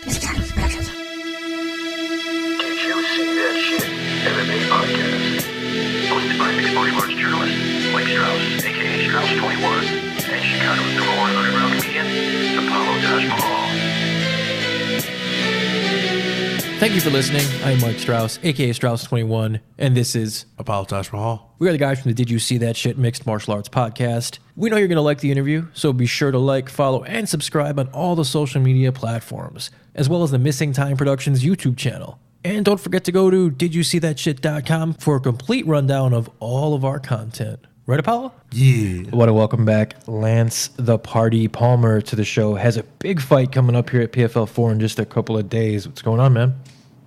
Did you see that shit? MMA podcast. Hosted by mixed martial arts journalist Mike Strauss, aka Strauss21, and Chicago's number one underground comedian, Apollo Taj Mahal. Thank you for listening. I'm Mike Strauss, aka Strauss21, and this is Apollo Taj Mahal. we are the guys from the Did You See That Shit Mixed Martial Arts podcast. We know you're going to like the interview, so be sure to like, follow, and subscribe on all the social media platforms, as well as the Missing Time Productions YouTube channel. And don't forget to go to didyousseethatshit.com for a complete rundown of all of our content. Right, Apollo? Yeah. I want to welcome back Lance the Party Palmer to the show. Has a big fight coming up here at PFL 4 in just a couple of days. What's going on, man?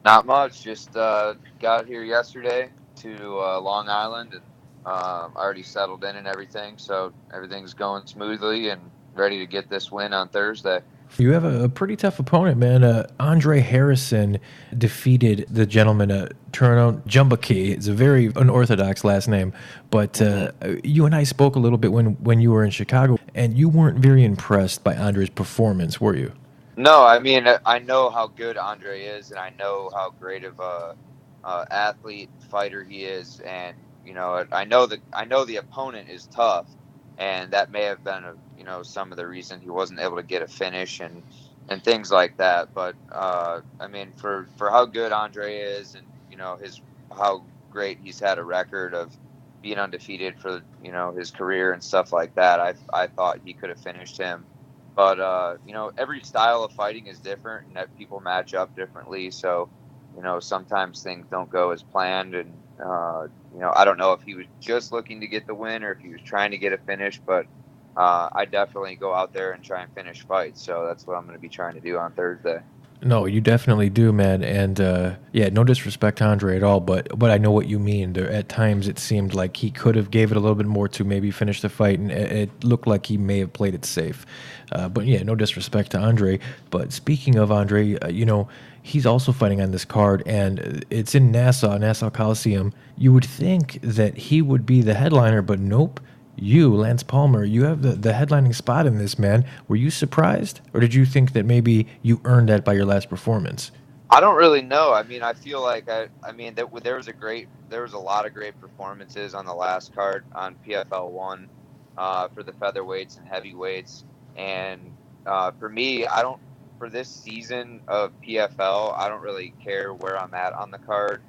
Not much. Just got here yesterday to Long Island and already settled in and everything. So everything's going smoothly and ready to get this win on Thursday. You have a pretty tough opponent, man. Andre Harrison defeated the gentleman, Turno Jumbaki. It's a very unorthodox last name. But you and I spoke a little bit when you were in Chicago, and you weren't very impressed by Andre's performance, were you? No, I mean, I know how good Andre is, and I know how great of a athlete, fighter he is, and you know, I know the opponent is tough, and that may have been some of the reason he wasn't able to get a finish and things like that. But I mean, for how good Andre is, and how great he's had a record of being undefeated for his career and stuff like that, I thought he could have finished him. But, every style of fighting is different and that people match up differently. So, sometimes things don't go as planned. And, I don't know if he was just looking to get the win or if he was trying to get a finish. But I definitely go out there and try and finish fights. So that's what I'm going to be trying to do on Thursday. No, you definitely do, man. And, no disrespect to Andre at all, but I know what you mean. At times it seemed like he could have gave it a little bit more to maybe finish the fight, and it looked like he may have played it safe. But, no disrespect to Andre. But speaking of Andre, he's also fighting on this card, and it's in Nassau Coliseum. You would think that he would be the headliner, but nope. You, Lance Palmer, you have the headlining spot in this, man. Were you surprised? Or did you think that maybe you earned that by your last performance? I don't really know. I mean, I feel like there was a lot of great performances on the last card on PFL 1 for the featherweights and heavyweights. And for me, for this season of PFL, I don't really care where I'm at on the card.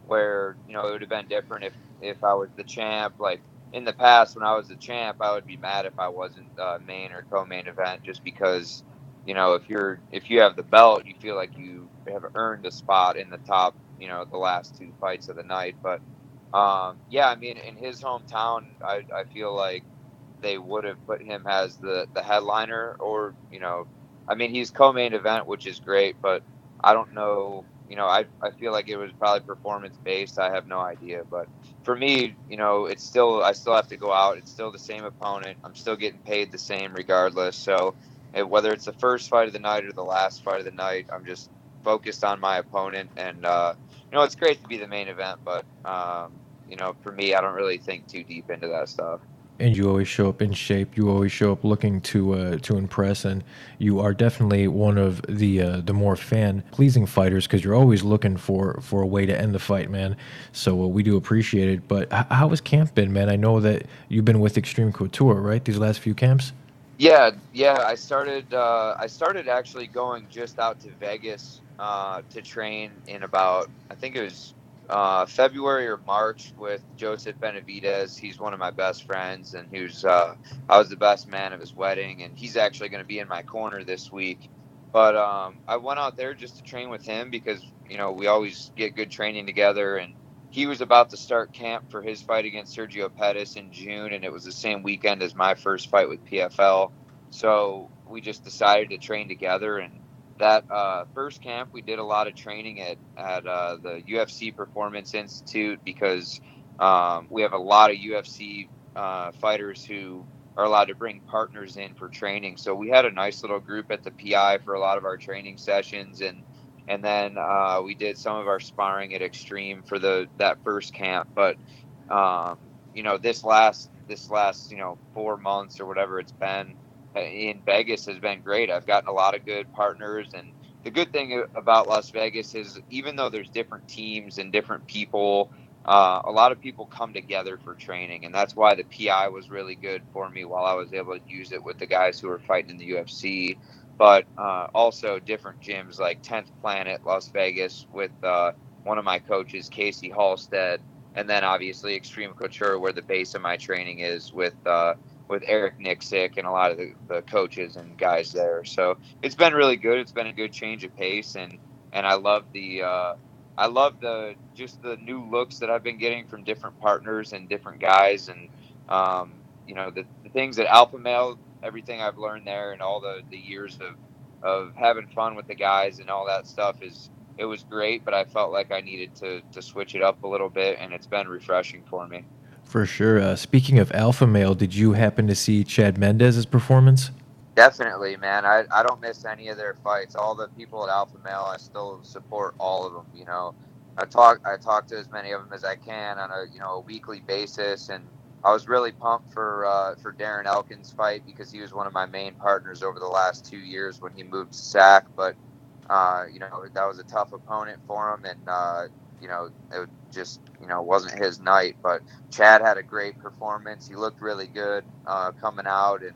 Where, it would have been different if I was the champ. Like, in the past, when I was the champ, I would be mad if I wasn't main or co-main event, just because, if you have the belt, you feel like you have earned a spot in the top, the last two fights of the night. But I mean, in his hometown, I feel like they would have put him as the headliner, or I mean, he's co-main event, which is great, but I don't know. I feel like it was probably performance based. I have no idea, but for me, I still have to go out. It's still the same opponent. I'm still getting paid the same regardless. So whether it's the first fight of the night or the last fight of the night, I'm just focused on my opponent. And it's great to be the main event, but for me, I don't really think too deep into that stuff. And you always show up in shape. You always show up looking to impress, and you are definitely one of the more fan-pleasing fighters, because you're always looking for a way to end the fight, man. So we do appreciate it. But how has camp been, man? I know that you've been with Xtreme Couture, right? These last few camps. Yeah. I started actually going just out to Vegas to train in about, I think it was February or March, with Joseph Benavidez. He's one of my best friends, and I was the best man of his wedding, and he's actually going to be in my corner this week. But I went out there just to train with him because we always get good training together, and he was about to start camp for his fight against Sergio Pettis in June, and it was the same weekend as my first fight with PFL. So we just decided to train together, and that first camp, we did a lot of training at the UFC Performance Institute, because we have a lot of UFC fighters who are allowed to bring partners in for training. So we had a nice little group at the PI for a lot of our training sessions, and then we did some of our sparring at Xtreme for that first camp. But this last 4 months or whatever it's been in Vegas has been great. I've gotten a lot of good partners, and the good thing about Las Vegas is even though there's different teams and different people, a lot of people come together for training, and that's why the PI was really good for me while I was able to use it with the guys who were fighting in the UFC. But also different gyms like 10th Planet Las Vegas with one of my coaches, Casey Halstead, and then obviously Xtreme Couture, where the base of my training is with Eric Nixick and a lot of the coaches and guys there. So it's been really good. It's been a good change of pace, and I love the just the new looks that I've been getting from different partners and different guys, and the things at Alpha Male, everything I've learned there, and all the years of having fun with the guys and all that stuff it was great, but I felt like I needed to switch it up a little bit, and it's been refreshing for me. For sure. Speaking of Alpha Male, did you happen to see Chad Mendez's performance? Definitely, man. I don't miss any of their fights. All the people at Alpha Male, I still support all of them. I talk to as many of them as I can on a weekly basis, and I was really pumped for Darren Elkin's fight because he was one of my main partners over the last 2 years when he moved to SAC. But that was a tough opponent for him, and it just wasn't his night. But Chad had a great performance. He looked really good coming out, and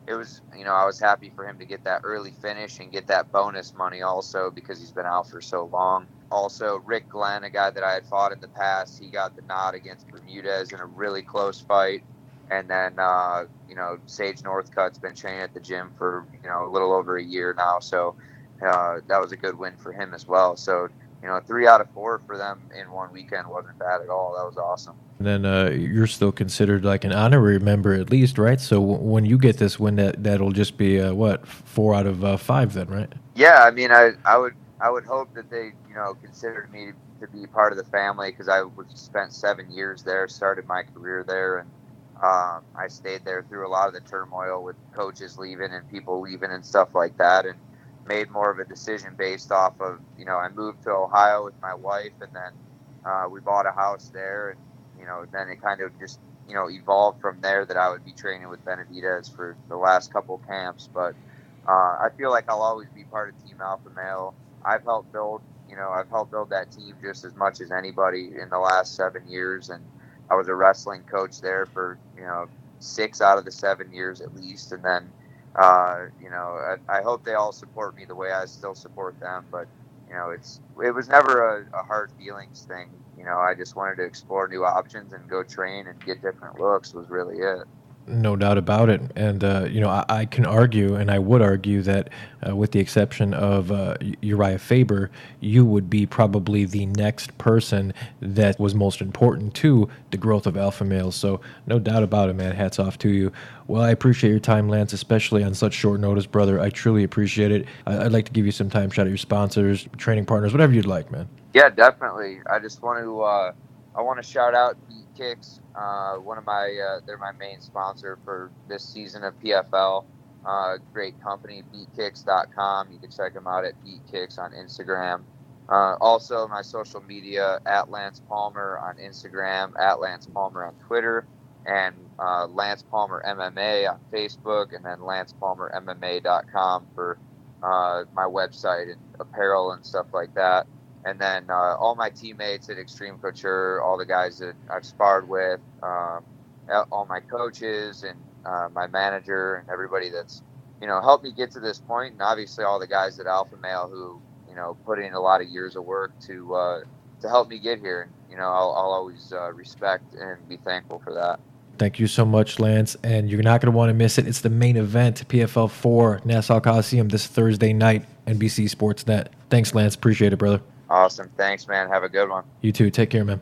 it was I was happy for him to get that early finish and get that bonus money also because he's been out for so long. Also, Rick Glenn, a guy that I had fought in the past, he got the nod against Bermudez in a really close fight. And then, Sage Northcutt's been training at the gym for, a little over a year now. So that was a good win for him as well. So, 3 out of 4 for them in one weekend wasn't bad at all. That was awesome. And then you're still considered like an honorary member at least, right? So when you get this win, that'll just be 4 out of 5 then, right? Yeah, I mean, I would hope that they considered me to be part of the family because I spent 7 years there, started my career there, and I stayed there through a lot of the turmoil with coaches leaving and people leaving and stuff like that, and made more of a decision based off of I moved to Ohio with my wife, and then we bought a house there, and then it kind of just evolved from there that I would be training with Benavidez for the last couple camps. But I feel like I'll always be part of Team Alpha Male. I've helped build that team just as much as anybody in the last 7 years, and I was a wrestling coach there for 6 out of the 7 years at least. And then I hope they all support me the way I still support them. But it was never a hard feelings thing. I just wanted to explore new options and go train and get different looks was really it. No doubt about it. And, I can argue, and I would argue that with the exception of Uriah Faber, you would be probably the next person that was most important to the growth of alpha males. So no doubt about it, man. Hats off to you. Well, I appreciate your time, Lance, especially on such short notice, brother. I truly appreciate it. I'd like to give you some time, shout out your sponsors, training partners, whatever you'd like, man. Yeah, definitely. I just want to shout out Beat Kicks. They're my main sponsor for this season of PFL. Great company, beatkicks.com. You can check them out at Beat Kicks on Instagram. Also, my social media, at Lance Palmer on Instagram, at Lance Palmer on Twitter, and Lance Palmer MMA on Facebook, and then LancePalmerMMA.com for my website and apparel and stuff like that. And then all my teammates at Xtreme Couture, all the guys that I've sparred with, all my coaches and my manager and everybody that's, helped me get to this point. And obviously all the guys at Alpha Male who, put in a lot of years of work to help me get here. And, I'll always respect and be thankful for that. Thank you so much, Lance. And you're not going to want to miss it. It's the main event, PFL 4, Nassau Coliseum this Thursday night, NBC Sportsnet. Thanks, Lance. Appreciate it, brother. Awesome. Thanks, man. Have a good one. You too. Take care, man.